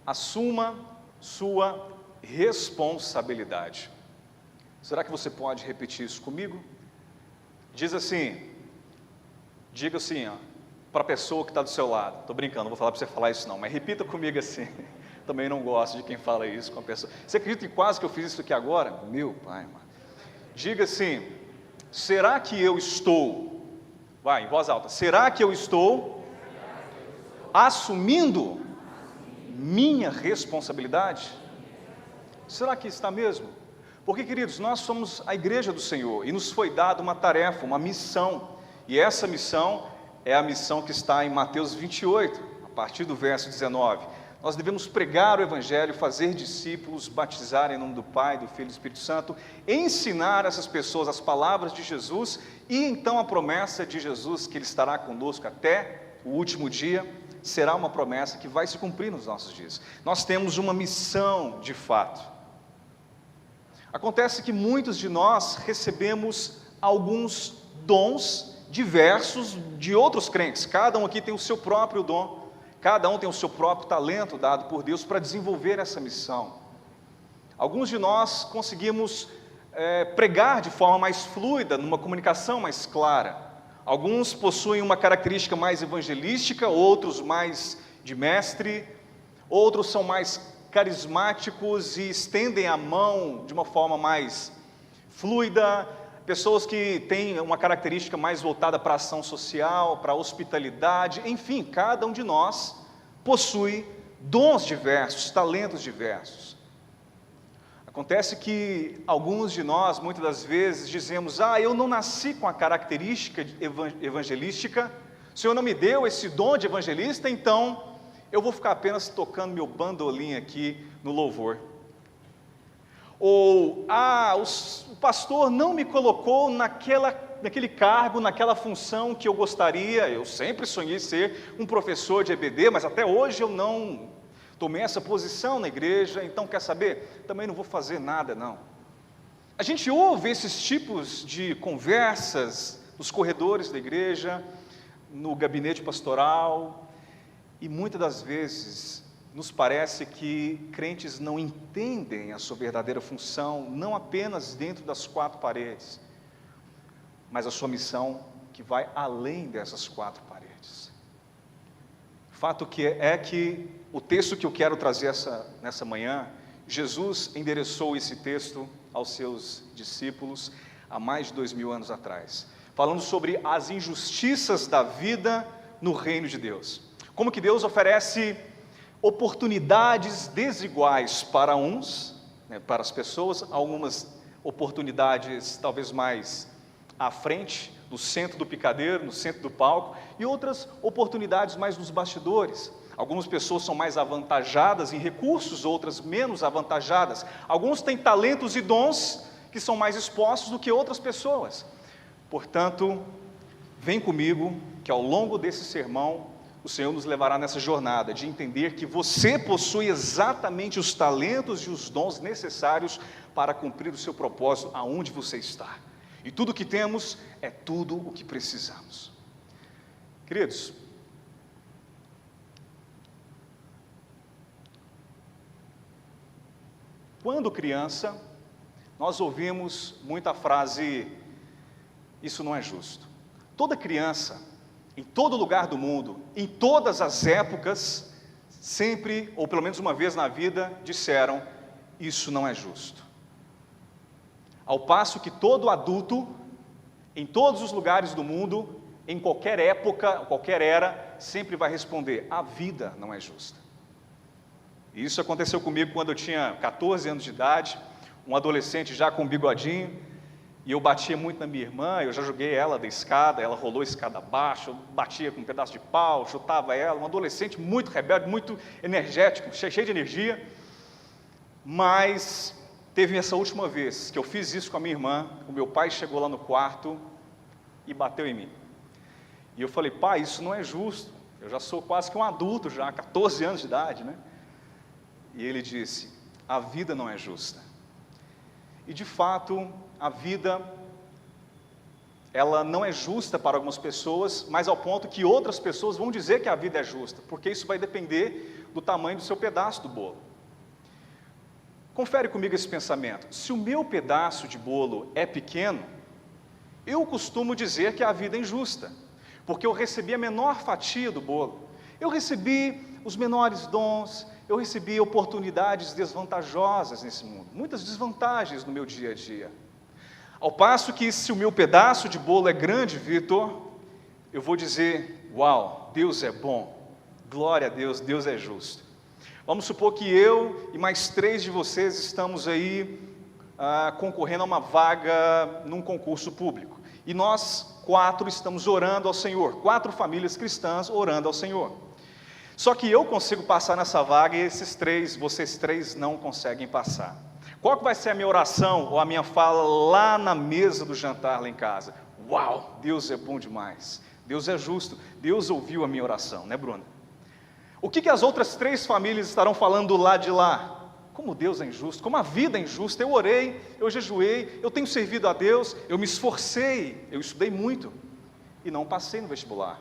Assuma sua responsabilidade. Será que você pode repetir isso comigo? Diga assim, para a pessoa que está do seu lado. Estou brincando, não vou falar para você falar isso não, mas repita comigo assim. Também não gosto de quem fala isso com a pessoa. Você acredita que quase que eu fiz isso aqui agora? Meu pai, mano. Diga assim, será que eu estou, vai, em voz alta, será que eu estou assumindo minha responsabilidade? Será que está mesmo? Porque, queridos, nós somos a igreja do Senhor e nos foi dada uma tarefa, uma missão, e essa missão é a missão que está em Mateus 28, a partir do verso 19. Nós devemos pregar o Evangelho, fazer discípulos, batizar em nome do Pai, do Filho e do Espírito Santo, ensinar essas pessoas as palavras de Jesus e então a promessa de Jesus que Ele estará conosco até o último dia, será uma promessa que vai se cumprir nos nossos dias. Nós temos uma missão de fato. Acontece que muitos de nós recebemos alguns dons diversos de outros crentes. Cada um aqui tem o seu próprio dom, cada um tem o seu próprio talento dado por Deus para desenvolver essa missão. Alguns de nós conseguimos pregar de forma mais fluida, numa comunicação mais clara. Alguns possuem uma característica mais evangelística, outros mais de mestre, outros são mais carismáticos e estendem a mão de uma forma mais fluida, pessoas que têm uma característica mais voltada para a ação social, para a hospitalidade, enfim, cada um de nós possui dons diversos, talentos diversos. Acontece que alguns de nós, muitas das vezes, dizemos, eu não nasci com a característica evangelística, o Senhor não me deu esse dom de evangelista, então eu vou ficar apenas tocando meu bandolim aqui no louvor. Ou, o pastor não me colocou naquele cargo, naquela função que eu gostaria, eu sempre sonhei ser um professor de EBD, mas até hoje eu não tomei essa posição na igreja, então quer saber? Também não vou fazer nada não. A gente ouve esses tipos de conversas nos corredores da igreja, no gabinete pastoral, e muitas das vezes nos parece que crentes não entendem a sua verdadeira função, não apenas dentro das quatro paredes, mas a sua missão que vai além dessas quatro paredes. O fato é que o texto que eu quero trazer nessa manhã, Jesus endereçou esse texto aos seus discípulos há mais de 2000 anos atrás, falando sobre as injustiças da vida no reino de Deus. Como que Deus oferece oportunidades desiguais para uns, para as pessoas, algumas oportunidades talvez mais à frente, no centro do picadeiro, no centro do palco, e outras oportunidades mais nos bastidores. Algumas pessoas são mais avantajadas em recursos, outras menos avantajadas. Alguns têm talentos e dons que são mais expostos do que outras pessoas. Portanto, vem comigo que ao longo desse sermão o Senhor nos levará nessa jornada de entender que você possui exatamente os talentos e os dons necessários para cumprir o seu propósito aonde você está. E tudo o que temos é tudo o que precisamos. Queridos, quando criança, nós ouvimos muita frase, isso não é justo. Toda criança, em todo lugar do mundo, em todas as épocas, sempre, ou pelo menos uma vez na vida, disseram, isso não é justo. Ao passo que todo adulto, em todos os lugares do mundo, em qualquer época, qualquer era, sempre vai responder, a vida não é justa. E isso aconteceu comigo quando eu tinha 14 anos de idade, um adolescente já com um bigodinho, e eu batia muito na minha irmã, eu já joguei ela da escada, ela rolou a escada abaixo, eu batia com um pedaço de pau, chutava ela, um adolescente muito rebelde, muito energético, cheio de energia, mas teve essa última vez que eu fiz isso com a minha irmã, o meu pai chegou lá no quarto e bateu em mim. E eu falei, pai, isso não é justo, eu já sou quase que um adulto já, 14 anos de idade, né? E ele disse, a vida não é justa. E de fato, a vida ela não é justa para algumas pessoas, mas ao ponto que outras pessoas vão dizer que a vida é justa, porque isso vai depender do tamanho do seu pedaço do bolo. Confere comigo esse pensamento. Se o meu pedaço de bolo é pequeno, eu costumo dizer que a vida é injusta, porque eu recebi a menor fatia do bolo. Eu recebi os menores dons, eu recebi oportunidades desvantajosas nesse mundo, muitas desvantagens no meu dia a dia. Ao passo que se o meu pedaço de bolo é grande, Vitor, eu vou dizer, uau, Deus é bom, glória a Deus, Deus é justo. Vamos supor que eu e mais 3 de vocês estamos aí concorrendo a uma vaga num concurso público. E nós 4 estamos orando ao Senhor, 4 famílias cristãs orando ao Senhor. Só que eu consigo passar nessa vaga e vocês 3 não conseguem passar. Qual que vai ser a minha oração ou a minha fala lá na mesa do jantar lá em casa? Uau, Deus é bom demais, Deus é justo, Deus ouviu a minha oração, né, Bruna? O que as outras 3 famílias estarão falando lá de lá? Como Deus é injusto, como a vida é injusta. Eu orei, eu jejuei, eu tenho servido a Deus, eu me esforcei, eu estudei muito e não passei no vestibular.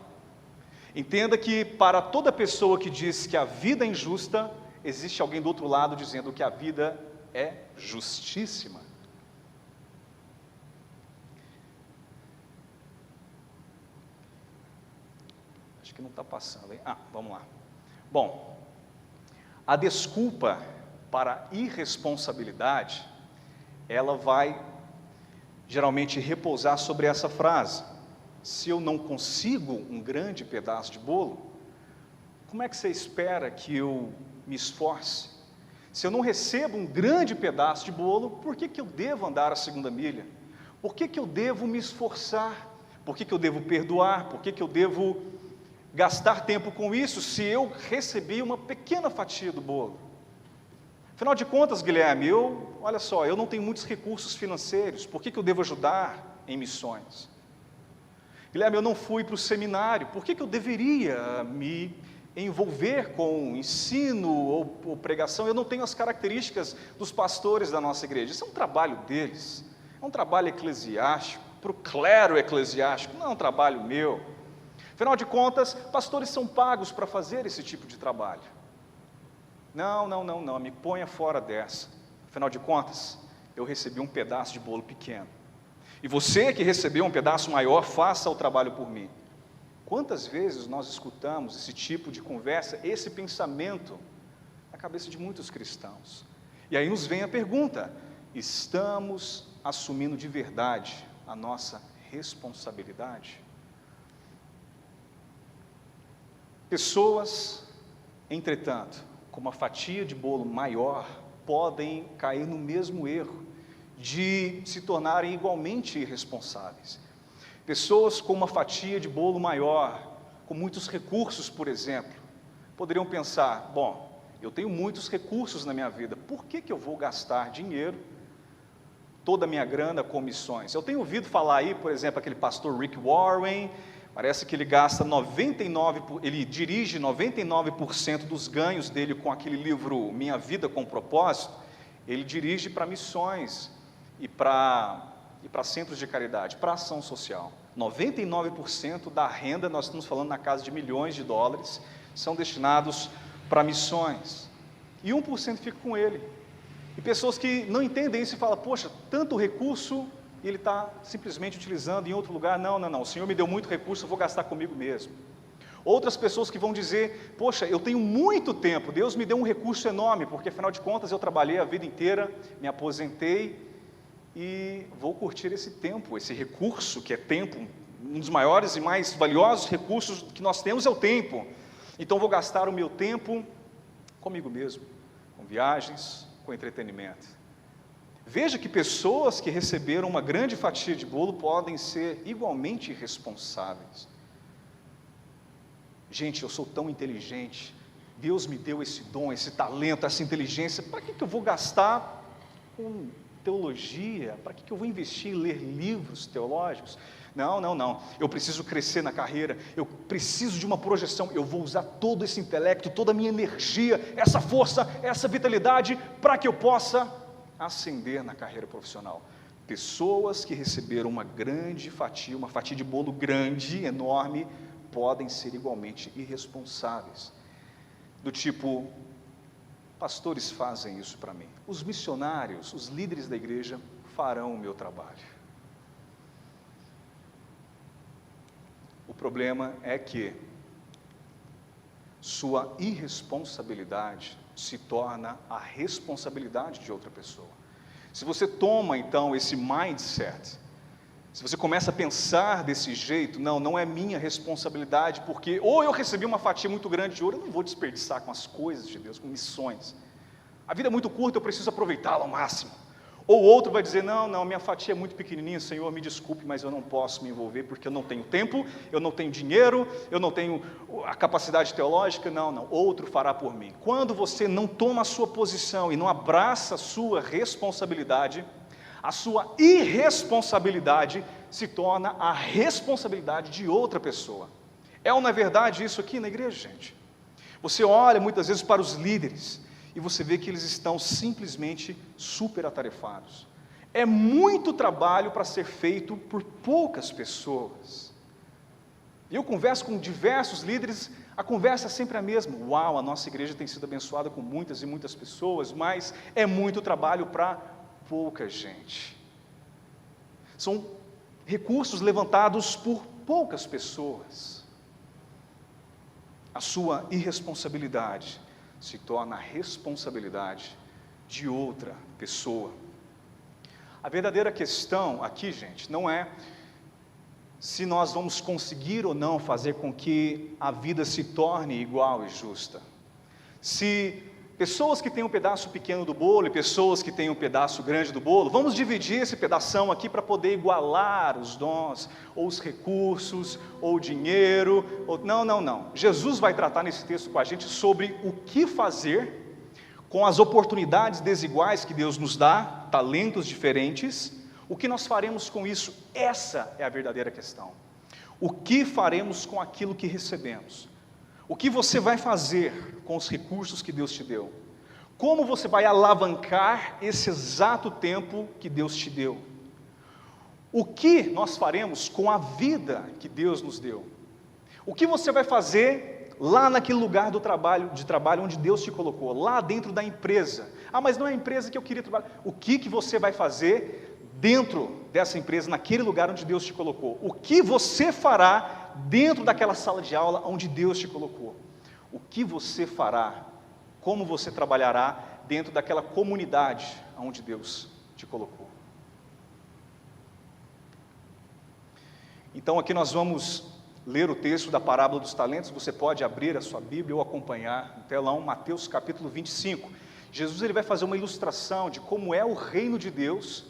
Entenda que para toda pessoa que diz que a vida é injusta, existe alguém do outro lado dizendo que a vida é justíssima. Acho que não está passando, hein? Vamos lá. Bom, a desculpa para a irresponsabilidade, ela vai geralmente repousar sobre essa frase: se eu não consigo um grande pedaço de bolo, como é que você espera que eu me esforce? Se eu não recebo um grande pedaço de bolo, por que eu devo andar a segunda milha? Por que eu devo me esforçar? Por que eu devo perdoar? Por que eu devo gastar tempo com isso, se eu recebi uma pequena fatia do bolo? Afinal de contas, Guilherme, olha só, eu não tenho muitos recursos financeiros, por que eu devo ajudar em missões? Guilherme, eu não fui para o seminário, por que eu deveria me envolver com ensino ou pregação? Eu não tenho as características dos pastores da nossa igreja. Isso é um trabalho deles, é um trabalho eclesiástico, para o clero eclesiástico, não é um trabalho meu. Afinal de contas, pastores são pagos para fazer esse tipo de trabalho. Não, me ponha fora dessa. Afinal de contas, eu recebi um pedaço de bolo pequeno. E você que recebeu um pedaço maior, faça o trabalho por mim. Quantas vezes nós escutamos esse tipo de conversa, esse pensamento na cabeça de muitos cristãos? E aí nos vem a pergunta: estamos assumindo de verdade a nossa responsabilidade? Pessoas, entretanto, com uma fatia de bolo maior, podem cair no mesmo erro de se tornarem igualmente irresponsáveis. Pessoas com uma fatia de bolo maior, com muitos recursos, por exemplo, poderiam pensar: bom, eu tenho muitos recursos na minha vida, por que eu vou gastar dinheiro, toda a minha grana com missões? Eu tenho ouvido falar aí, por exemplo, aquele pastor Rick Warren, parece que ele ele dirige 99% dos ganhos dele com aquele livro Minha Vida com Propósito, ele dirige para missões e para centros de caridade, para ação social. 99% da renda, nós estamos falando na casa de milhões de dólares, são destinados para missões. E 1% fica com ele. E pessoas que não entendem isso e falam: poxa, tanto recurso, e ele está simplesmente utilizando em outro lugar. Não, o Senhor me deu muito recurso, eu vou gastar comigo mesmo. Outras pessoas que vão dizer: poxa, eu tenho muito tempo, Deus me deu um recurso enorme, porque afinal de contas eu trabalhei a vida inteira, me aposentei, e vou curtir esse tempo, esse recurso que é tempo. Um dos maiores e mais valiosos recursos que nós temos é o tempo. Então vou gastar o meu tempo comigo mesmo, com viagens, com entretenimento. Veja que pessoas que receberam uma grande fatia de bolo podem ser igualmente irresponsáveis. Gente, eu sou tão inteligente, Deus me deu esse dom, esse talento, essa inteligência, para que eu vou gastar com teologia? Para que eu vou investir em ler livros teológicos? Não, eu preciso crescer na carreira, eu preciso de uma projeção, eu vou usar todo esse intelecto, toda a minha energia, essa força, essa vitalidade, para que eu possa ascender na carreira profissional. Pessoas que receberam uma grande fatia, uma fatia de bolo grande, enorme, podem ser igualmente irresponsáveis. Do tipo, pastores fazem isso para mim. Os missionários, os líderes da igreja farão o meu trabalho. O problema é que sua irresponsabilidade se torna a responsabilidade de outra pessoa. Se você toma então esse mindset, se você começa a pensar desse jeito, não é minha responsabilidade, porque ou eu recebi uma fatia muito grande de ouro, eu não vou desperdiçar com as coisas de Deus, com missões. A vida é muito curta, eu preciso aproveitá-la ao máximo. Ou outro vai dizer, não, minha fatia é muito pequenininha, Senhor, me desculpe, mas eu não posso me envolver, porque eu não tenho tempo, eu não tenho dinheiro, eu não tenho a capacidade teológica, não, outro fará por mim. Quando você não toma a sua posição e não abraça a sua responsabilidade, a sua irresponsabilidade se torna a responsabilidade de outra pessoa. É ou não é verdade isso aqui na igreja, gente? Você olha muitas vezes para os líderes, e você vê que eles estão simplesmente super atarefados. É muito trabalho para ser feito por poucas pessoas. E eu converso com diversos líderes, a conversa é sempre a mesma. Uau, a nossa igreja tem sido abençoada com muitas e muitas pessoas, mas é muito trabalho para pouca gente. São recursos levantados por poucas pessoas. A sua irresponsabilidade se torna a responsabilidade de outra pessoa. A verdadeira questão aqui, gente, não é se nós vamos conseguir ou não fazer com que a vida se torne igual e justa. Se pessoas que têm um pedaço pequeno do bolo e pessoas que têm um pedaço grande do bolo, vamos dividir esse pedação aqui para poder igualar os dons, ou os recursos, ou o dinheiro, não. Jesus vai tratar nesse texto com a gente sobre o que fazer com as oportunidades desiguais que Deus nos dá, talentos diferentes, o que nós faremos com isso? Essa é a verdadeira questão. O que faremos com aquilo que recebemos? O que você vai fazer com os recursos que Deus te deu? Como você vai alavancar esse exato tempo que Deus te deu? O que nós faremos com a vida que Deus nos deu? O que você vai fazer lá naquele lugar de trabalho onde Deus te colocou, lá dentro da empresa? Mas não é a empresa que eu queria trabalhar. O que você vai fazer dentro dessa empresa, naquele lugar onde Deus te colocou? O que você fará dentro daquela sala de aula onde Deus te colocou? O que você fará, como você trabalhará dentro daquela comunidade onde Deus te colocou? Então aqui nós vamos ler o texto da parábola dos talentos. Você pode abrir a sua Bíblia ou acompanhar no telão, Mateus capítulo 25. Jesus ele vai fazer uma ilustração de como é o reino de Deus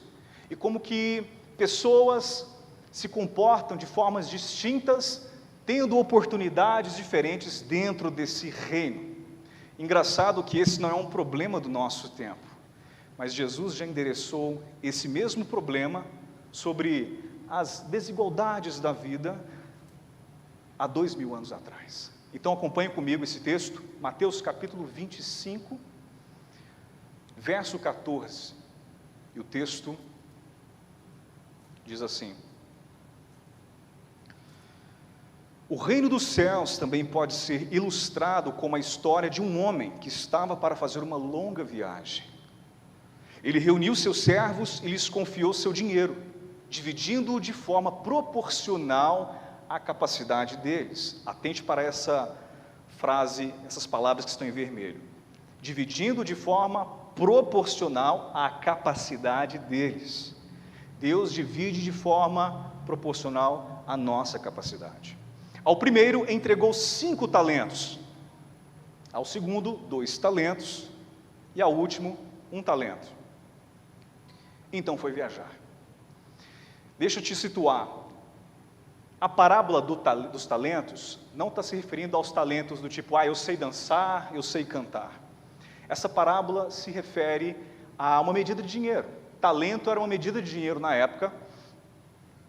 e como que pessoas se comportam de formas distintas, tendo oportunidades diferentes dentro desse reino. Engraçado que esse não é um problema do nosso tempo, mas Jesus já endereçou esse mesmo problema sobre as desigualdades da vida há 2000 anos atrás. Então acompanhe comigo esse texto, Mateus capítulo 25, verso 14, e o texto diz assim: o reino dos céus também pode ser ilustrado como a história de um homem que estava para fazer uma longa viagem. Ele reuniu seus servos e lhes confiou seu dinheiro, dividindo-o de forma proporcional à capacidade deles. Atente para essa frase, essas palavras que estão em vermelho. Dividindo de forma proporcional à capacidade deles. Deus divide de forma proporcional à nossa capacidade. Ao primeiro entregou 5 talentos, ao segundo 2 talentos e ao último 1 talento. Então foi viajar. Deixa eu te situar. A parábola dos talentos não está se referindo aos talentos do tipo, eu sei dançar, eu sei cantar. Essa parábola se refere a uma medida de dinheiro. Talento era uma medida de dinheiro na época.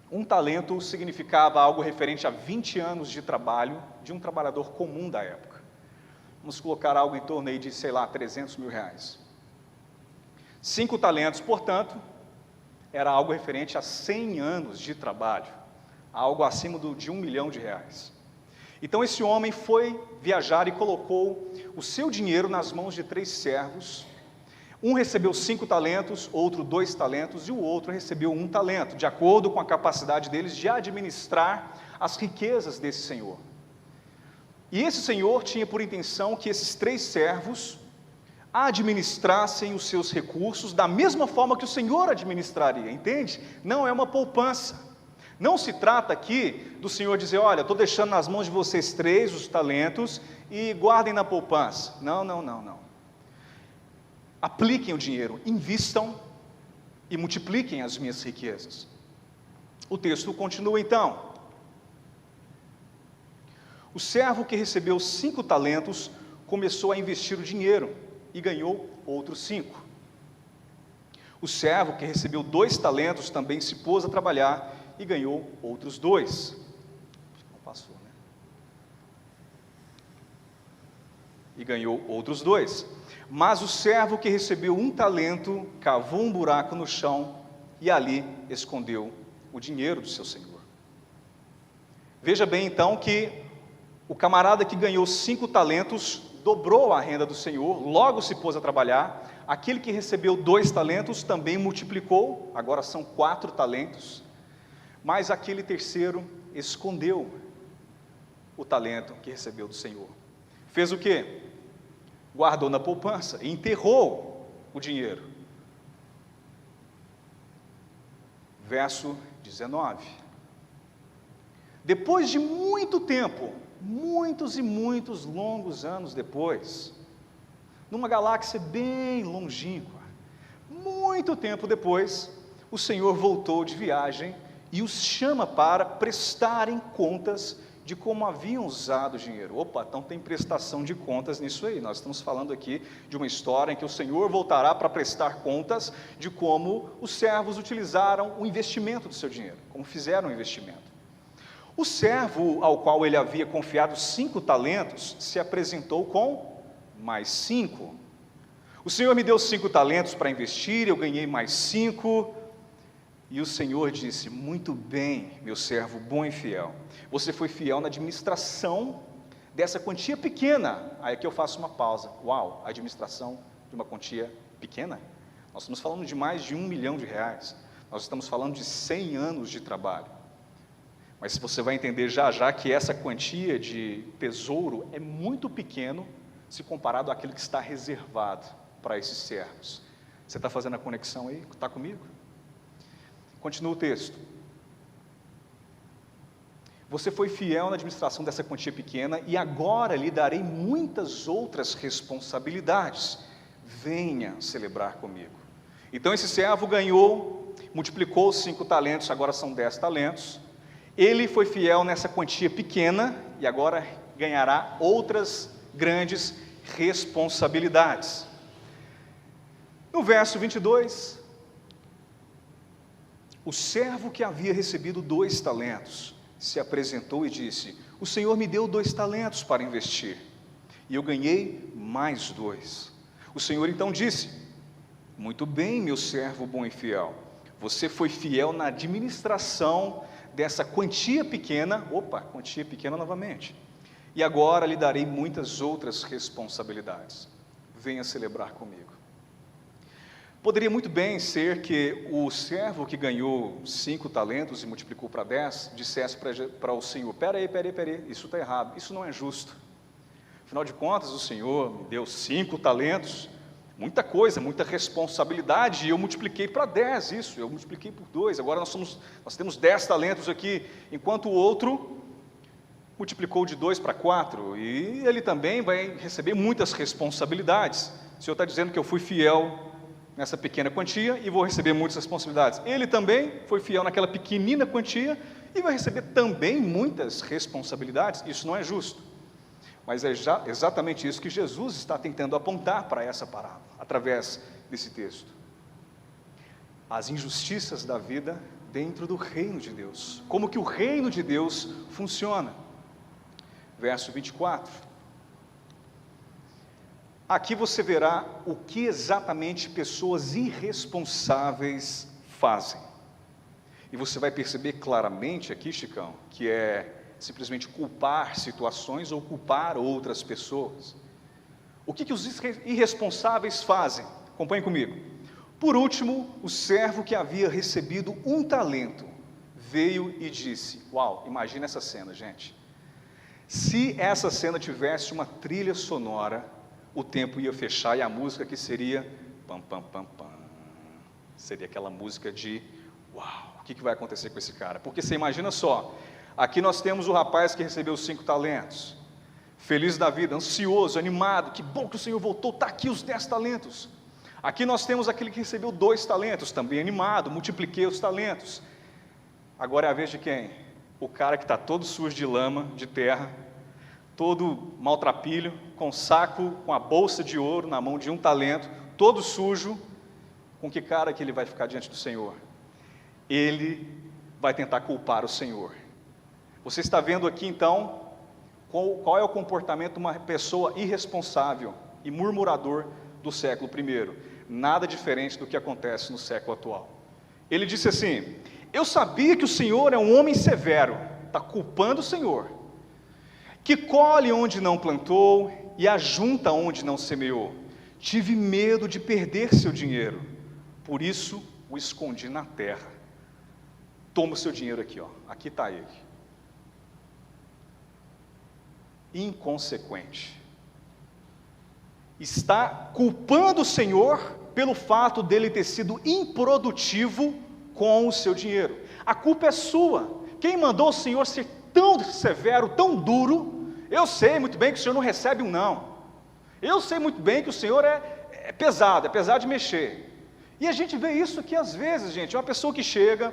Um talento significava algo referente a 20 anos de trabalho de um trabalhador comum da época. Vamos colocar algo em torno aí de, 300 mil reais. 5 talentos, portanto, era algo referente a 100 anos de trabalho, algo acima de R$1 milhão. Então esse homem foi viajar e colocou o seu dinheiro nas mãos de 3 servos. Um recebeu 5 talentos, outro 2 talentos e o outro recebeu 1 talento, de acordo com a capacidade deles de administrar as riquezas desse senhor. E esse senhor tinha por intenção que esses 3 servos administrassem os seus recursos da mesma forma que o senhor administraria, entende? Não é uma poupança. Não se trata aqui do senhor dizer, olha, estou deixando nas mãos de vocês 3 os talentos e guardem na poupança. Não. Apliquem o dinheiro, invistam e multipliquem as minhas riquezas. O texto continua então. O servo que recebeu 5 talentos começou a investir o dinheiro e ganhou outros 5. O servo que recebeu 2 talentos também se pôs a trabalhar e ganhou outros 2. Não passou, né? E ganhou outros 2. Mas o servo que recebeu 1 talento cavou um buraco no chão e ali escondeu o dinheiro do seu senhor. Veja bem então que o camarada que ganhou 5 talentos dobrou a renda do senhor, logo se pôs a trabalhar. Aquele que recebeu 2 talentos também multiplicou, agora são 4 talentos. Mas aquele terceiro escondeu o talento que recebeu do senhor. Fez o quê? Guardou na poupança e enterrou o dinheiro. Verso 19. Depois de muito tempo, muitos e muitos longos anos depois, numa galáxia bem longínqua, muito tempo depois, o Senhor voltou de viagem e os chama para prestarem contas de como haviam usado o dinheiro. Opa, então tem prestação de contas nisso aí. Nós estamos falando aqui de uma história em que o Senhor voltará para prestar contas de como os servos utilizaram o investimento do seu dinheiro, como fizeram o investimento. O servo ao qual ele havia confiado 5 talentos se apresentou com mais 5. O Senhor me deu 5 talentos para investir, eu ganhei mais 5. E o Senhor disse, muito bem, meu servo bom e fiel. Você foi fiel na administração dessa quantia pequena. Aí aqui eu faço uma pausa. Uau, a administração de uma quantia pequena? Nós estamos falando de mais de R$1 milhão. Nós estamos falando de 100 anos de trabalho. Mas você vai entender já já que essa quantia de tesouro é muito pequeno se comparado àquilo que está reservado para esses servos. Você está fazendo a conexão aí? Está comigo? Continua o texto. Você foi fiel na administração dessa quantia pequena e agora lhe darei muitas outras responsabilidades. Venha celebrar comigo. Então esse servo ganhou, multiplicou os 5 talentos, agora são 10 talentos. Ele foi fiel nessa quantia pequena e agora ganhará outras grandes responsabilidades. No verso 22, o servo que havia recebido 2 talentos se apresentou e disse, o Senhor me deu 2 talentos para investir, e eu ganhei mais 2. O Senhor então disse, muito bem, meu servo bom e fiel, você foi fiel na administração dessa quantia pequena, quantia pequena novamente, e agora lhe darei muitas outras responsabilidades. Venha celebrar comigo. Poderia muito bem ser que o servo que ganhou 5 talentos e multiplicou para 10, dissesse para o Senhor, peraí, isso está errado, isso não é justo. Afinal de contas, o Senhor me deu 5 talentos, muita coisa, muita responsabilidade, e eu multipliquei para 10 isso, eu multipliquei por 2, agora nós temos 10 talentos aqui, enquanto o outro multiplicou de 2 para 4, e ele também vai receber muitas responsabilidades. O Senhor está dizendo que eu fui fiel nessa pequena quantia e vou receber muitas responsabilidades. Ele também foi fiel naquela pequenina quantia e vai receber também muitas responsabilidades. Isso não é justo. Mas é exatamente isso que Jesus está tentando apontar para essa parábola, através desse texto. As injustiças da vida dentro do reino de Deus. Como que o reino de Deus funciona. Verso 24. Aqui você verá o que exatamente pessoas irresponsáveis fazem. E você vai perceber claramente aqui, Chicão, que é simplesmente culpar situações ou culpar outras pessoas. O que os irresponsáveis fazem? Acompanhe comigo. Por último, o servo que havia recebido 1 talento veio e disse, uau, imagina essa cena, gente. Se essa cena tivesse uma trilha sonora, o tempo ia fechar e a música que seria pam, pam, pam, pam. Seria aquela música de uau, o que vai acontecer com esse cara? Porque você imagina só, aqui nós temos o rapaz que recebeu 5 talentos, feliz da vida, ansioso, animado, que bom que o Senhor voltou, está aqui os 10 talentos. Aqui nós temos aquele que recebeu 2 talentos, também animado, multipliquei os talentos. Agora é a vez de quem? O cara que está todo sujo de lama, de terra, todo maltrapilho, com saco, com a bolsa de ouro na mão de 1 talento, todo sujo. Com que cara que ele vai ficar diante do Senhor? Ele vai tentar culpar o Senhor. Você está vendo aqui então, qual é o comportamento de uma pessoa irresponsável e murmurador do século I? Nada diferente do que acontece no século atual. Ele disse assim, eu sabia que o Senhor é um homem severo, está culpando o Senhor, que colhe onde não plantou e ajunta onde não semeou. Tive medo de perder seu dinheiro, por isso o escondi na terra. Toma o seu dinheiro aqui, ó. Aqui está ele. Inconsequente. Está culpando o Senhor pelo fato dele ter sido improdutivo com o seu dinheiro. A culpa é sua. Quem mandou o Senhor ser tão severo, tão duro? Eu sei muito bem que o Senhor não recebe um não. Eu sei muito bem que o Senhor é pesado de mexer. E a gente vê isso aqui às vezes, gente. Uma pessoa que chega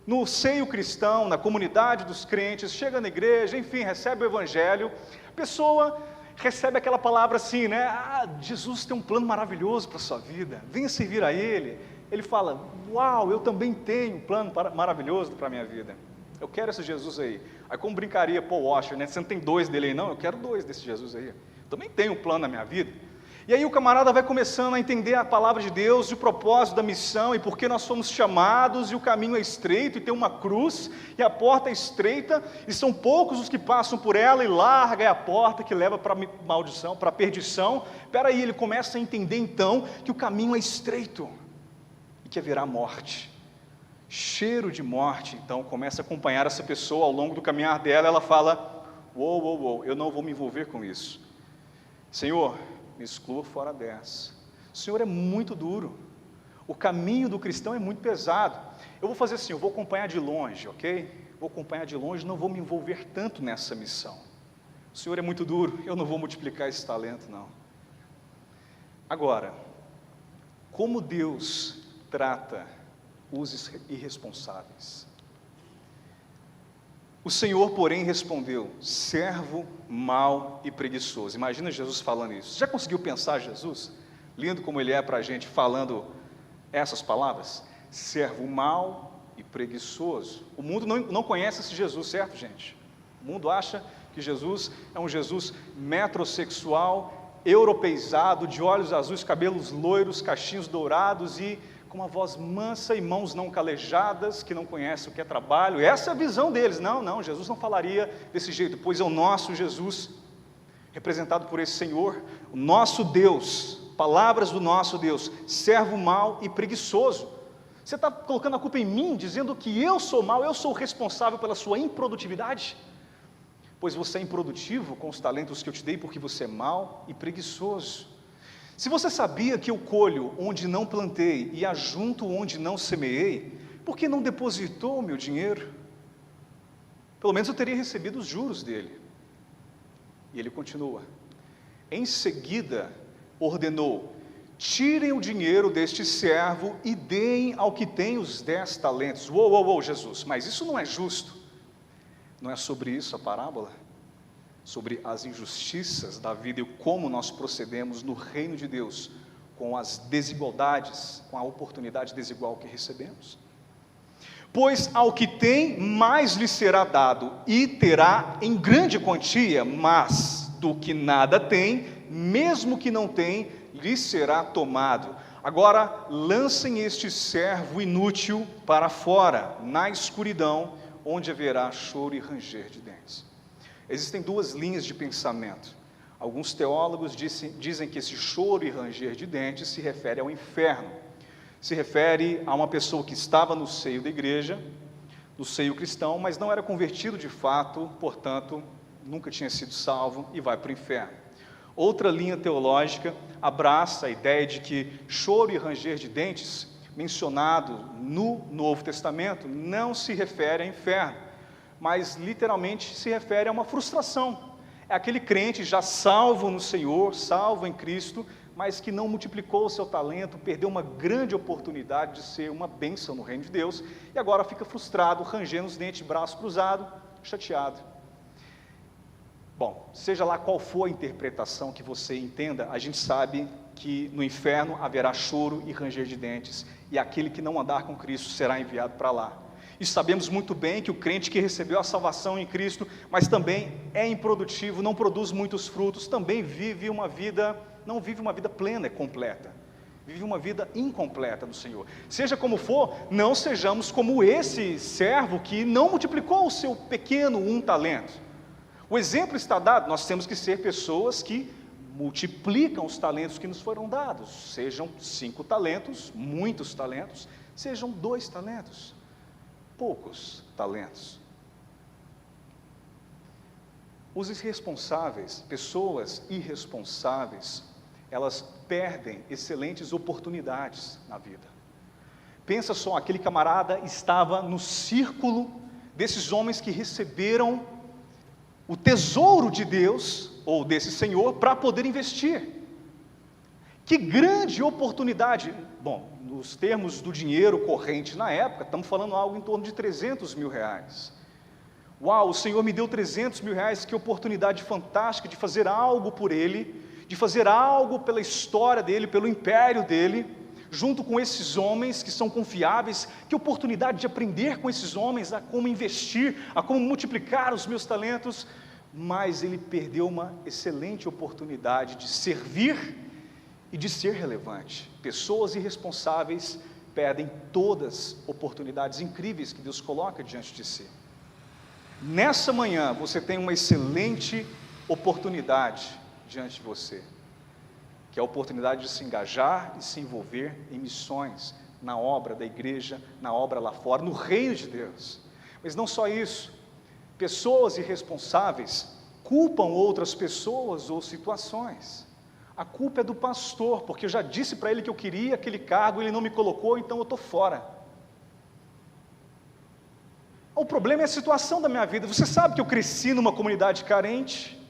no seio cristão, na comunidade dos crentes, chega na igreja, enfim, recebe o evangelho, a pessoa recebe aquela palavra assim, né? Ah, Jesus tem um plano maravilhoso para a sua vida, venha servir a Ele. Ele fala, uau, eu também tenho um plano maravilhoso para a minha vida. Eu quero esse Jesus aí. Aí como brincaria Paul Washer, né? Você não tem 2 dele aí não? Eu quero 2 desse Jesus aí. Eu também tenho um plano na minha vida. E aí o camarada vai começando a entender a palavra de Deus, e o propósito da missão, e por que nós fomos chamados, e o caminho é estreito, e tem uma cruz, e a porta é estreita, e são poucos os que passam por ela, e larga é a porta que leva para a maldição, para a perdição. Espera aí, ele começa a entender então, que o caminho é estreito, e que haverá morte. Cheiro de morte, então, começa a acompanhar essa pessoa ao longo do caminhar dela. Ela fala, uou, eu não vou me envolver com isso. Senhor, me exclua fora dessa. O Senhor é muito duro. O caminho do cristão é muito pesado. Eu vou fazer assim, eu vou acompanhar de longe, ok? Vou acompanhar de longe, não vou me envolver tanto nessa missão. O Senhor é muito duro, eu não vou multiplicar esse talento, não. Agora, como Deus trata os irresponsáveis? O Senhor, porém, respondeu, servo mau e preguiçoso. Imagina Jesus falando isso. Você já conseguiu pensar Jesus? Lindo como ele é para a gente falando essas palavras? Servo mau e preguiçoso. O mundo não conhece esse Jesus, certo, gente? O mundo acha que Jesus é um Jesus metrosexual, europeizado, de olhos azuis, cabelos loiros, cachinhos dourados e com uma voz mansa e mãos não calejadas, que não conhece o que é trabalho. Essa é a visão deles. Não, Jesus não falaria desse jeito, pois é o nosso Jesus, representado por esse Senhor, o nosso Deus, palavras do nosso Deus, servo mau e preguiçoso. Você está colocando a culpa em mim, dizendo que eu sou mau, eu sou responsável pela sua improdutividade? Pois você é improdutivo com os talentos que eu te dei, porque você é mau e preguiçoso. Se você sabia que eu colho onde não plantei e ajunto onde não semeei, por que não depositou o meu dinheiro? Pelo menos eu teria recebido os juros dele. E ele continua. Em seguida, ordenou, tirem o dinheiro deste servo e deem ao que tem os 10 talentos. Uou, Jesus, mas isso não é justo. Não é sobre isso a parábola? Sobre as injustiças da vida e como nós procedemos no reino de Deus, com as desigualdades, com a oportunidade desigual que recebemos. Pois ao que tem, mais lhe será dado, e terá em grande quantia, mas do que nada tem, mesmo que não tem, lhe será tomado. Agora lancem este servo inútil para fora, na escuridão, onde haverá choro e ranger de dentes. Existem duas linhas de pensamento. Alguns teólogos dizem que esse choro e ranger de dentes se refere ao inferno. Se refere a uma pessoa que estava no seio da igreja, no seio cristão, mas não era convertido de fato, portanto, nunca tinha sido salvo e vai para o inferno. Outra linha teológica abraça a ideia de que choro e ranger de dentes, mencionado no Novo Testamento, não se refere ao inferno, mas literalmente se refere a uma frustração. É aquele crente já salvo no Senhor, salvo em Cristo, mas que não multiplicou o seu talento, perdeu uma grande oportunidade de ser uma bênção no reino de Deus, e agora fica frustrado, rangendo os dentes, braço cruzado, chateado. Bom, seja lá qual for a interpretação que você entenda, a gente sabe que no inferno haverá choro e ranger de dentes, e aquele que não andar com Cristo será enviado para lá. E sabemos muito bem que o crente que recebeu a salvação em Cristo, mas também é improdutivo, não produz muitos frutos, também vive uma vida, não vive uma vida plena e completa, vive uma vida incompleta no Senhor. Seja como for, não sejamos como esse servo que não multiplicou o seu pequeno talento. O exemplo está dado, nós temos que ser pessoas que multiplicam os talentos que nos foram dados, sejam 5 talentos, muitos talentos, sejam 2 talentos, poucos talentos. Os irresponsáveis, pessoas irresponsáveis, elas perdem excelentes oportunidades na vida. Pensa só, aquele camarada estava no círculo desses homens que receberam o tesouro de Deus, ou desse Senhor, para poder investir. Que grande oportunidade! Bom, nos termos do dinheiro corrente na época, estamos falando algo em torno de 300 mil reais. Uau, o Senhor me deu 300 mil reais, que oportunidade fantástica de fazer algo por Ele, de fazer algo pela história dEle, pelo império dEle, junto com esses homens que são confiáveis, que oportunidade de aprender com esses homens a como investir, a como multiplicar os meus talentos, mas ele perdeu uma excelente oportunidade de servir e de ser relevante. Pessoas irresponsáveis perdem todas as oportunidades incríveis que Deus coloca diante de si. Nessa manhã, você tem uma excelente oportunidade diante de você, que é a oportunidade de se engajar e se envolver em missões, na obra da igreja, na obra lá fora, no reino de Deus. Mas não só isso, pessoas irresponsáveis culpam outras pessoas ou situações. A culpa é do pastor, porque eu já disse para ele que eu queria aquele cargo, ele não me colocou, então eu estou fora. O problema é a situação da minha vida. Você sabe que eu cresci numa comunidade carente,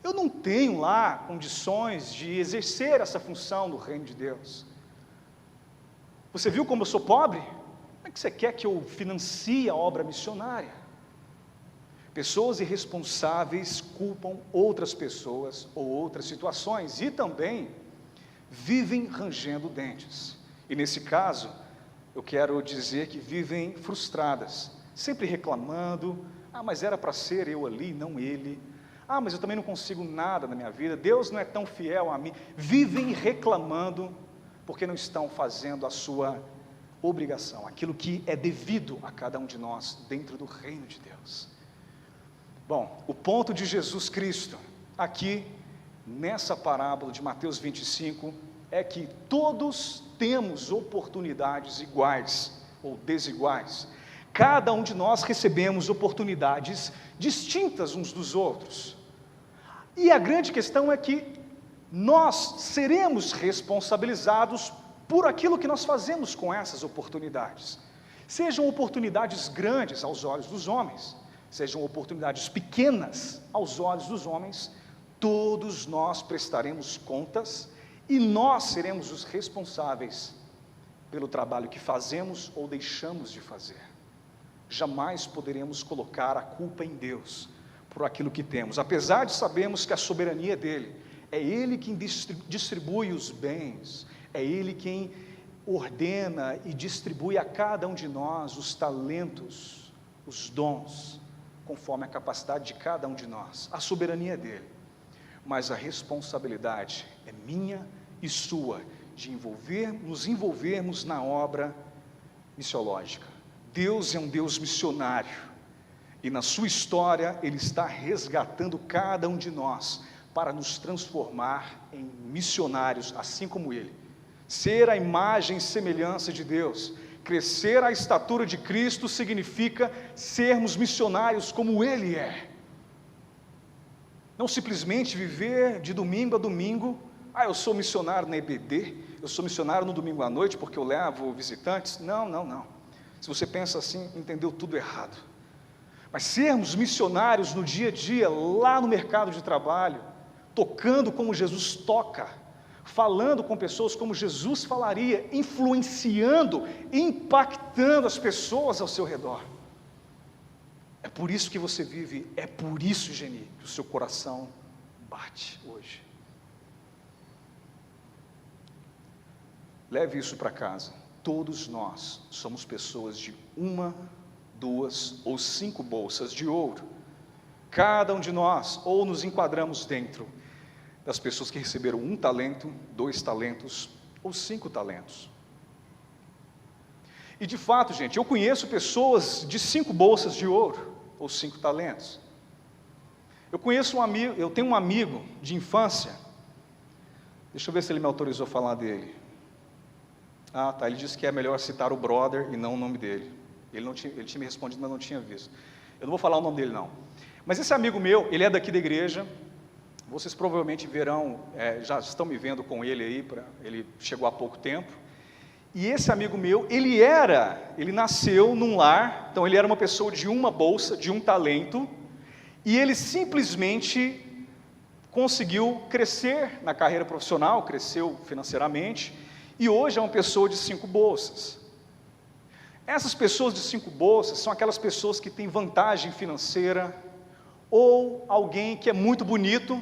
eu não tenho lá condições de exercer essa função no reino de Deus. Você viu como eu sou pobre? Como é que você quer que eu financie a obra missionária? Pessoas irresponsáveis culpam outras pessoas ou outras situações e também vivem rangendo dentes. E nesse caso, eu quero dizer que vivem frustradas, sempre reclamando: mas era para ser eu ali, não ele. Mas eu também não consigo nada na minha vida, Deus não é tão fiel a mim. Vivem reclamando porque não estão fazendo a sua obrigação, aquilo que é devido a cada um de nós dentro do reino de Deus. Bom, o ponto de Jesus Cristo, aqui, nessa parábola de Mateus 25, é que todos temos oportunidades iguais ou desiguais. Cada um de nós recebemos oportunidades distintas uns dos outros. E a grande questão é que nós seremos responsabilizados por aquilo que nós fazemos com essas oportunidades. Sejam oportunidades grandes aos olhos dos homens, sejam oportunidades pequenas aos olhos dos homens, todos nós prestaremos contas e nós seremos os responsáveis pelo trabalho que fazemos ou deixamos de fazer. Jamais poderemos colocar a culpa em Deus por aquilo que temos, apesar de sabermos que a soberania é dele, é Ele quem distribui os bens, é Ele quem ordena e distribui a cada um de nós os talentos, os dons, conforme a capacidade de cada um de nós. A soberania é dele. mas a responsabilidade é minha e sua, de nos envolvermos na obra missiológica. Deus é um Deus missionário, e na sua história, Ele está resgatando cada um de nós, para nos transformar em missionários, assim como Ele. Ser a imagem e semelhança de Deus, crescer à estatura de Cristo, significa sermos missionários como Ele é. Não simplesmente viver de domingo a domingo, eu sou missionário na EBD, eu sou missionário no domingo à noite porque eu levo visitantes. Não. Se você pensa assim, entendeu tudo errado. Mas sermos missionários no dia a dia, lá no mercado de trabalho, tocando como Jesus toca, falando com pessoas como Jesus falaria, influenciando, impactando as pessoas ao seu redor. É por isso que você vive, é por isso, Geni, que o seu coração bate hoje. Leve isso para casa. Todos nós somos pessoas de 1, 2 ou 5 bolsas de ouro. Cada um de nós, ou nos enquadramos dentro das pessoas que receberam 1 talento, 2 talentos ou 5 talentos. E de fato, gente, eu conheço pessoas de 5 bolsas de ouro ou 5 talentos. Eu tenho um amigo de infância. Deixa eu ver se ele me autorizou a falar dele. Ele disse que é melhor citar o brother e não o nome dele. Ele tinha me respondido, mas não tinha visto. Eu não vou falar o nome dele, não. Mas esse amigo meu, ele é daqui da igreja. Vocês provavelmente verão, já estão me vendo com ele aí, ele chegou há pouco tempo. E esse amigo meu, ele nasceu num lar, então ele era uma pessoa de 1 bolsa, de 1 talento, e ele simplesmente conseguiu crescer na carreira profissional, cresceu financeiramente, e hoje é uma pessoa de 5 bolsas. Essas pessoas de 5 bolsas são aquelas pessoas que têm vantagem financeira, ou alguém que é muito bonito,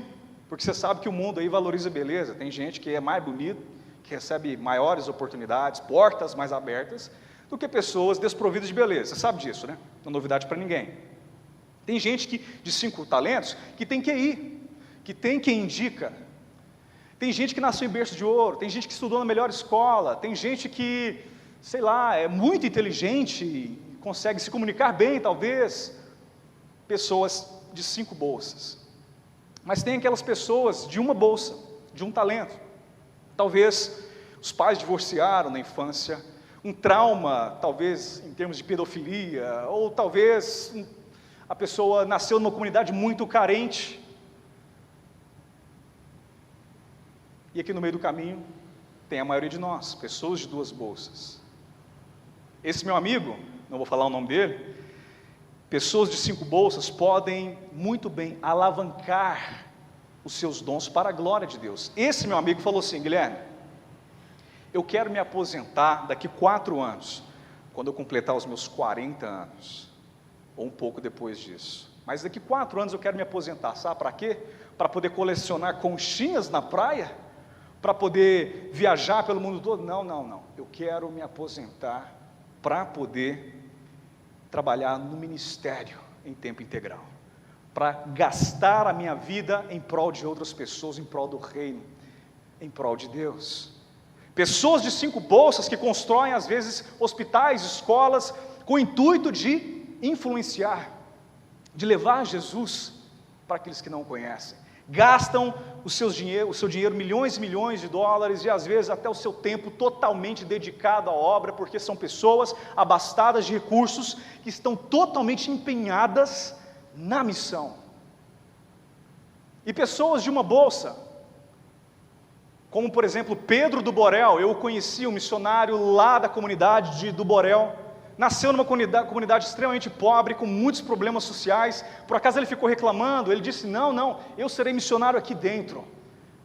porque você sabe que o mundo aí valoriza beleza, tem gente que é mais bonito, que recebe maiores oportunidades, portas mais abertas, do que pessoas desprovidas de beleza. Você sabe disso, né? Não é novidade para ninguém. Tem gente de 5 talentos que tem QI, que tem quem indica. Tem gente que nasceu em berço de ouro, tem gente que estudou na melhor escola, tem gente que, sei lá, é muito inteligente, consegue se comunicar bem, talvez. Pessoas de 5 bolsas. Mas tem aquelas pessoas de 1 bolsa, de 1 talento. Talvez os pais divorciaram na infância, um trauma, talvez em termos de pedofilia, ou talvez a pessoa nasceu numa comunidade muito carente. E aqui no meio do caminho tem a maioria de nós, pessoas de 2 bolsas. Esse meu amigo, não vou falar o nome dele, pessoas de 5 bolsas podem muito bem alavancar os seus dons para a glória de Deus. Esse meu amigo falou assim: Guilherme, eu quero me aposentar daqui 4 anos, quando eu completar os meus 40 anos, ou um pouco depois disso. Mas daqui 4 anos eu quero me aposentar, sabe para quê? Para poder colecionar conchinhas na praia? Para poder viajar pelo mundo todo? Não. Eu quero me aposentar para poder trabalhar no ministério em tempo integral, para gastar a minha vida em prol de outras pessoas, em prol do reino, em prol de Deus. Pessoas de 5 bolsas que constroem às vezes hospitais, escolas, com o intuito de influenciar, de levar Jesus para aqueles que não o conhecem. Gastam o seu dinheiro, milhões e milhões de dólares, e às vezes até o seu tempo totalmente dedicado à obra, porque são pessoas abastadas de recursos, que estão totalmente empenhadas na missão. E pessoas de 1 bolsa, como por exemplo Pedro do Borel, eu o conheci, um missionário lá da comunidade do Borel, nasceu numa comunidade extremamente pobre, com muitos problemas sociais. Por acaso ele ficou reclamando, ele disse: não, eu serei missionário aqui dentro.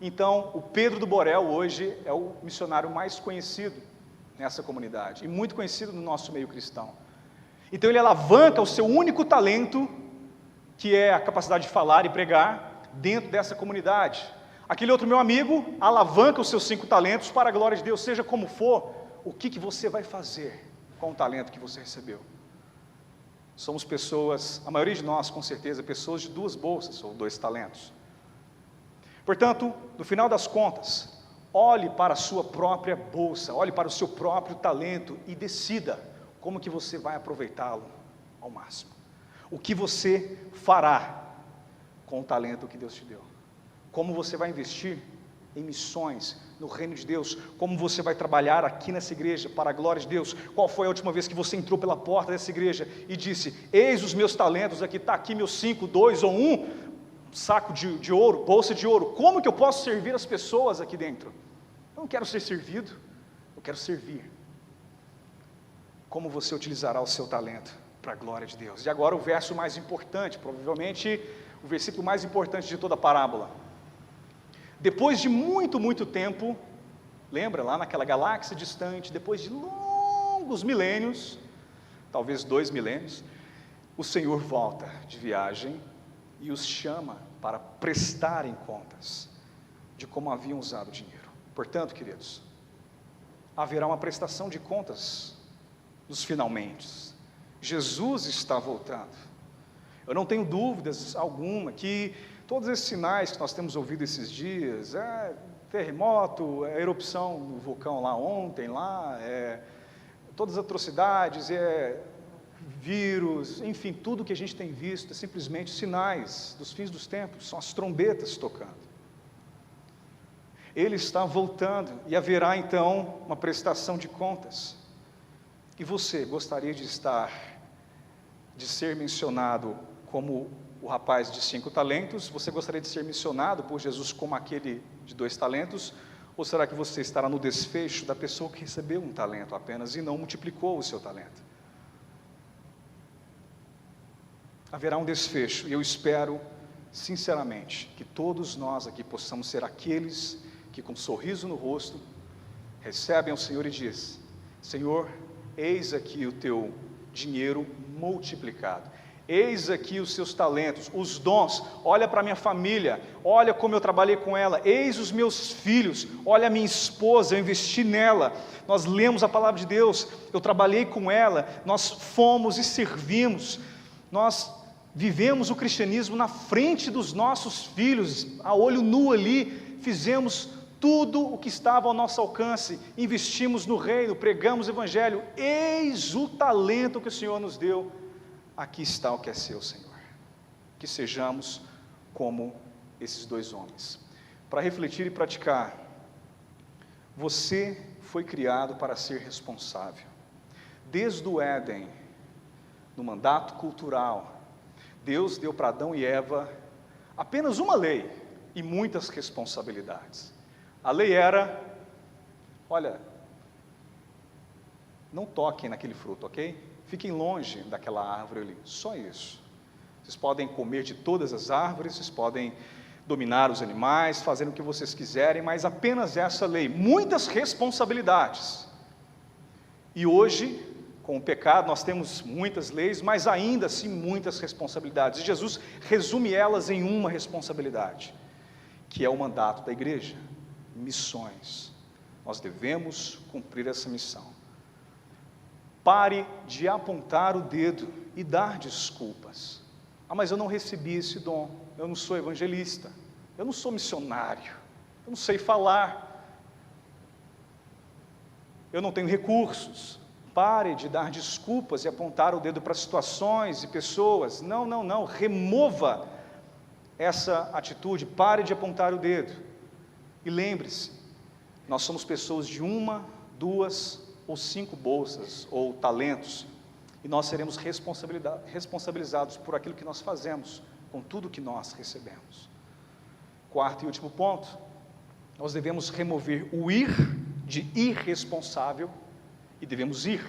Então o Pedro do Borel hoje é o missionário mais conhecido nessa comunidade, e muito conhecido no nosso meio cristão. Então ele alavanca o seu único talento, que é a capacidade de falar e pregar, dentro dessa comunidade. Aquele outro meu amigo alavanca os seus 5 talentos para a glória de Deus. Seja como for, o que você vai fazer com o talento que você recebeu? Somos pessoas, a maioria de nós com certeza, pessoas de 2 bolsas ou 2 talentos. Portanto, no final das contas, olhe para a sua própria bolsa, olhe para o seu próprio talento e decida como que você vai aproveitá-lo ao máximo. O que você fará com o talento que Deus te deu? Como você vai investir em missões no reino de Deus? Como você vai trabalhar aqui nessa igreja para a glória de Deus? Qual foi a última vez que você entrou pela porta dessa igreja e disse: eis os meus talentos, aqui está aqui meus 5, 2 ou 1 saco de ouro, bolsa de ouro. Como que eu posso servir as pessoas aqui dentro? Eu não quero ser servido, eu quero servir. Como você utilizará o seu talento para a glória de Deus? E agora o verso mais importante, provavelmente o versículo mais importante de toda a parábola. Depois de muito tempo, lembra lá naquela galáxia distante, depois de longos milênios, talvez 2 milênios, o Senhor volta de viagem e os chama para prestarem contas de como haviam usado o dinheiro. Portanto, queridos, haverá uma prestação de contas nos finalmente. Jesus está voltando. Eu não tenho dúvidas alguma que todos esses sinais que nós temos ouvido esses dias, terremoto, erupção no vulcão lá ontem, todas as atrocidades, vírus, enfim, tudo que a gente tem visto é simplesmente sinais dos fins dos tempos, são as trombetas tocando. Ele está voltando e haverá então uma prestação de contas. E você gostaria de ser mencionado como o rapaz de 5 talentos? Você gostaria de ser mencionado por Jesus como aquele de 2 talentos? Ou será que você estará no desfecho da pessoa que recebeu um talento apenas e não multiplicou o seu talento? Haverá um desfecho, e eu espero, sinceramente, que todos nós aqui possamos ser aqueles que, com um sorriso no rosto, recebem ao Senhor e diz: Senhor, eis aqui o teu dinheiro multiplicado, eis aqui os seus talentos, os dons, olha para a minha família, olha como eu trabalhei com ela, eis os meus filhos, olha a minha esposa, eu investi nela, nós lemos a palavra de Deus, eu trabalhei com ela, nós fomos e servimos, nós vivemos o cristianismo na frente dos nossos filhos, a olho nu ali, fizemos tudo o que estava ao nosso alcance, investimos no reino, pregamos o evangelho, eis o talento que o Senhor nos deu, aqui está o que é seu, Senhor. Que sejamos como esses 2 homens. Para refletir e praticar, você foi criado para ser responsável. Desde o Éden, no mandato cultural, Deus deu para Adão e Eva apenas uma lei e muitas responsabilidades. A lei era: olha, não toquem naquele fruto, ok? Fiquem longe daquela árvore ali, só isso. Vocês podem comer de todas as árvores, vocês podem dominar os animais, fazer o que vocês quiserem, mas apenas essa lei, muitas responsabilidades. E hoje, com o pecado, nós temos muitas leis, mas ainda assim muitas responsabilidades. E Jesus resume elas em uma responsabilidade, que é o mandato da igreja: missões. Nós devemos cumprir essa missão. Pare de apontar o dedo e dar desculpas. Mas eu não recebi esse dom, eu não sou evangelista, eu não sou missionário, eu não sei falar, eu não tenho recursos. Pare de dar desculpas e apontar o dedo para situações e pessoas. Não, remova essa atitude, pare de apontar o dedo. E lembre-se, nós somos pessoas de 1, 2 ou 5 bolsas ou talentos, e nós seremos responsabilizados por aquilo que nós fazemos, com tudo que nós recebemos. 4º e último ponto, nós devemos remover o ir de irresponsável e devemos ir.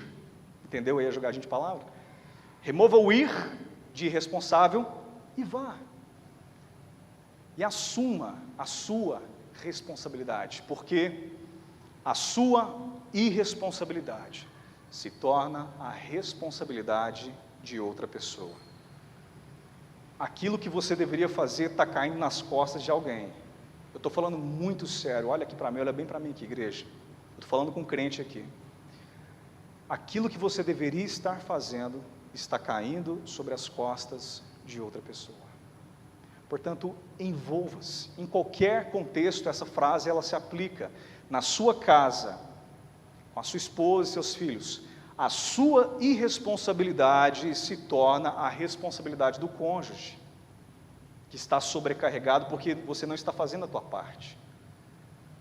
Entendeu aí a jogadinha de palavra? Remova o ir de irresponsável e vá. E assuma a sua responsabilidade, porque a sua irresponsabilidade se torna a responsabilidade de outra pessoa. Aquilo que você deveria fazer está caindo nas costas de alguém. Eu estou falando muito sério, olha aqui para mim, olha bem para mim aqui, igreja. Eu estou falando com um crente aqui. Aquilo que você deveria estar fazendo está caindo sobre as costas de outra pessoa. Portanto, envolva-se. Em qualquer contexto, essa frase ela se aplica. Na sua casa, com a sua esposa e seus filhos, a sua irresponsabilidade se torna a responsabilidade do cônjuge, que está sobrecarregado porque você não está fazendo a tua parte.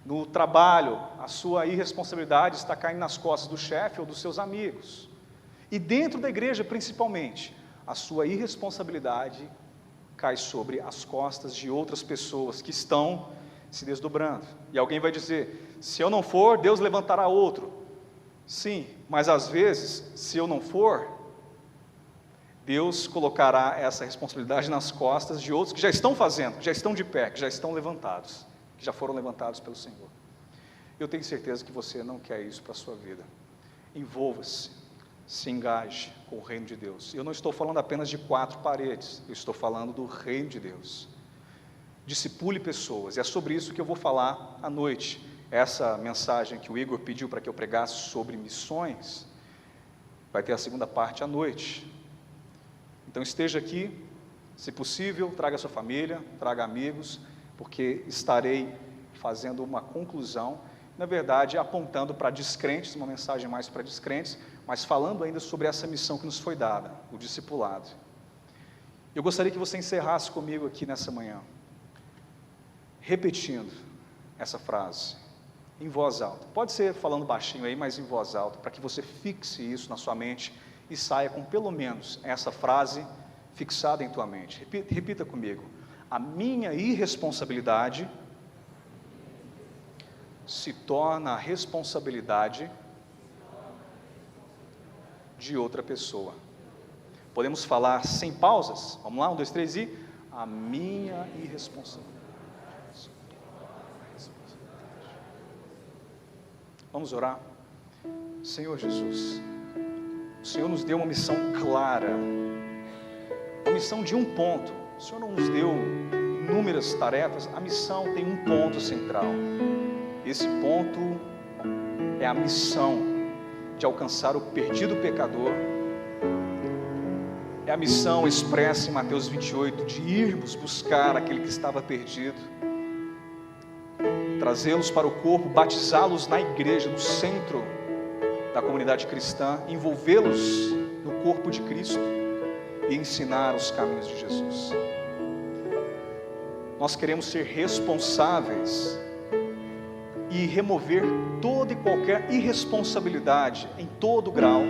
No trabalho, a sua irresponsabilidade está caindo nas costas do chefe ou dos seus amigos. E dentro da igreja, principalmente, a sua irresponsabilidade cai sobre as costas de outras pessoas que estão se desdobrando. E alguém vai dizer, se eu não for, Deus levantará outro. Sim, mas às vezes, se eu não for, Deus colocará essa responsabilidade nas costas de outros que já estão fazendo, que já estão de pé, que já estão levantados, que já foram levantados pelo Senhor. Eu tenho certeza que você não quer isso para a sua vida. Envolva-se, se engaje com o reino de Deus. Eu não estou falando apenas de 4 paredes, eu estou falando do reino de Deus. Discipule pessoas, e é sobre isso que eu vou falar à noite. Essa mensagem que o Igor pediu para que eu pregasse sobre missões, vai ter a segunda parte à noite. Então esteja aqui, se possível, traga sua família, traga amigos, porque estarei fazendo uma conclusão, na verdade apontando para descrentes, uma mensagem mais para descrentes, mas falando ainda sobre essa missão que nos foi dada, o discipulado. Eu gostaria que você encerrasse comigo aqui nessa manhã, repetindo essa frase, em voz alta. Pode ser falando baixinho aí, mas em voz alta, para que você fixe isso na sua mente e saia com pelo menos essa frase fixada em tua mente. Repita comigo. A minha irresponsabilidade se torna a responsabilidade de outra pessoa. Podemos falar sem pausas? Vamos lá, 1, 2, 3 e... A minha irresponsabilidade. Vamos orar? Senhor Jesus, o Senhor nos deu uma missão clara, uma missão de um ponto. O Senhor não nos deu inúmeras tarefas, a missão tem um ponto central. Esse ponto é a missão de alcançar o perdido pecador. É a missão expressa em Mateus 28, de irmos buscar aquele que estava perdido, trazê-los para o corpo, batizá-los na igreja, no centro da comunidade cristã, envolvê-los no corpo de Cristo e ensinar os caminhos de Jesus. Nós queremos ser responsáveis e remover toda e qualquer irresponsabilidade em todo grau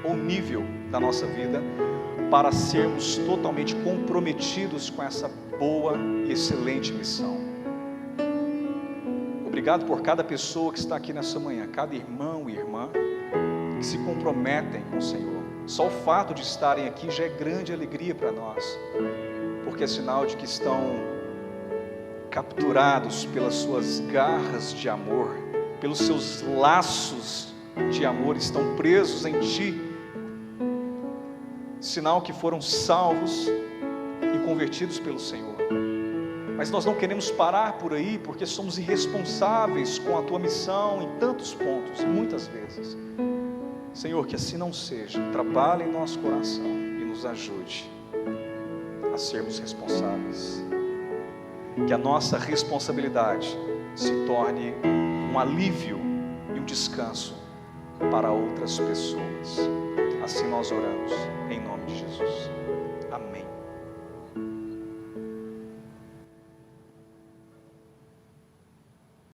ou nível da nossa vida, para sermos totalmente comprometidos com essa boa e excelente missão. Obrigado por cada pessoa que está aqui nessa manhã, cada irmão e irmã que se comprometem com o Senhor. Só o fato de estarem aqui já é grande alegria para nós, porque é sinal de que estão capturados pelas suas garras de amor, pelos seus laços de amor, estão presos em Ti, sinal que foram salvos e convertidos pelo Senhor. Mas nós não queremos parar por aí, porque somos irresponsáveis com a Tua missão em tantos pontos, muitas vezes. Senhor, que assim não seja. Trabalhe em nosso coração e nos ajude a sermos responsáveis. Que a nossa responsabilidade se torne um alívio e um descanso para outras pessoas. Assim nós oramos, em nome de Jesus. Amém.